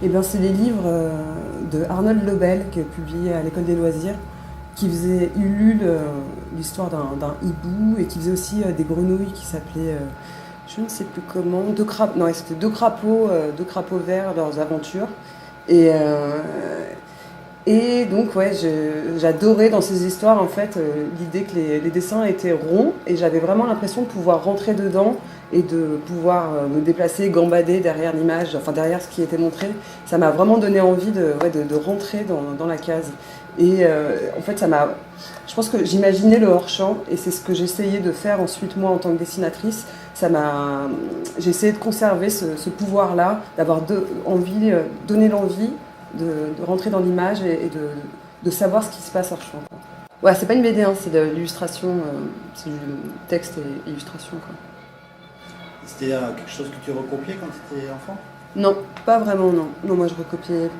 Eh bien, c'est les livres de Arnold Lobel, qui est publié à l'École des loisirs, qui faisait Ulule, l'histoire d'un hibou, et qui faisait aussi des grenouilles qui s'appelaient, je ne sais plus comment, non, c'était deux crapauds verts, leurs aventures. Et, euh, et donc, ouais, j'adorais dans ces histoires, en fait, l'idée que les dessins étaient ronds, et j'avais vraiment l'impression de pouvoir rentrer dedans et de pouvoir me déplacer, gambader derrière l'image, enfin derrière ce qui était montré. Ça m'a vraiment donné envie de rentrer dans la case. Et en fait, je pense que j'imaginais le hors-champ, et c'est ce que j'essayais de faire ensuite, moi, en tant que dessinatrice. J'ai essayé de conserver ce pouvoir-là, d'avoir donné l'envie de rentrer dans l'image et de savoir ce qui se passe hors champ, quoi. Ouais, c'est pas une BD, hein, c'est de l'illustration, c'est du texte et illustration, quoi. C'était quelque chose que tu recopiais quand tu étais enfant? Non, pas vraiment, non. Non, moi je recopiais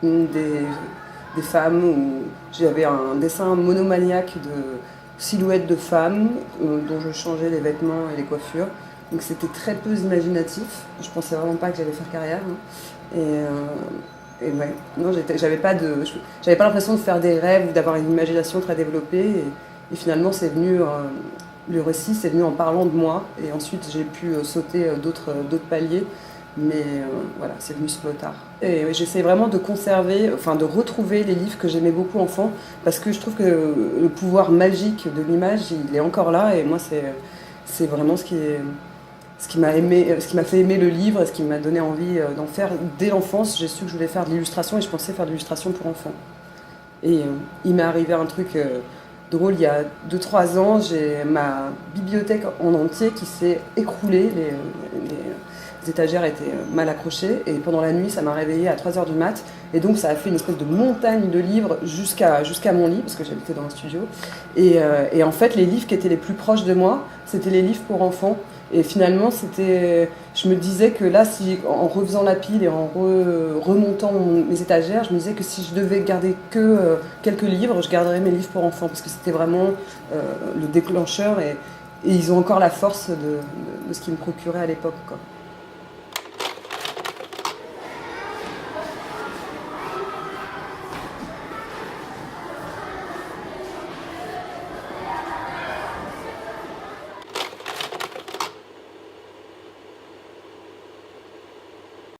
des femmes, où j'avais un dessin monomaniaque de silhouettes de femmes dont je changeais les vêtements et les coiffures. Donc c'était très peu imaginatif. Je pensais vraiment pas que j'allais faire carrière, hein. Et ouais, non, j'avais pas l'impression de faire des rêves ou d'avoir une imagination très développée. Et finalement, c'est venu, le récit, c'est venu en parlant de moi. Et ensuite, j'ai pu sauter d'autres paliers. Mais voilà, c'est venu sur le tard. Et j'essaie vraiment de conserver, enfin de retrouver les livres que j'aimais beaucoup enfant, parce que je trouve que le pouvoir magique de l'image, il est encore là. Et moi, c'est vraiment ce qui m'a fait aimer le livre et ce qui m'a donné envie d'en faire. Dès l'enfance, j'ai su que je voulais faire de l'illustration et je pensais faire de l'illustration pour enfants. Et il m'est arrivé un truc drôle, il y a 2-3 ans, j'ai ma bibliothèque en entier qui s'est écroulée. Les étagères étaient mal accrochées et pendant la nuit, ça m'a réveillée à 3h du mat. Et donc, ça a fait une espèce de montagne de livres jusqu'à mon lit, parce que j'habitais dans un studio. Et en fait, les livres qui étaient les plus proches de moi, c'était les livres pour enfants. Et finalement, je me disais que là, en refaisant la pile et en remontant mes étagères, je me disais que si je devais garder que quelques livres, je garderais mes livres pour enfants, parce que c'était vraiment le déclencheur et ils ont encore la force de ce qu'ils me procuraient à l'époque, quoi.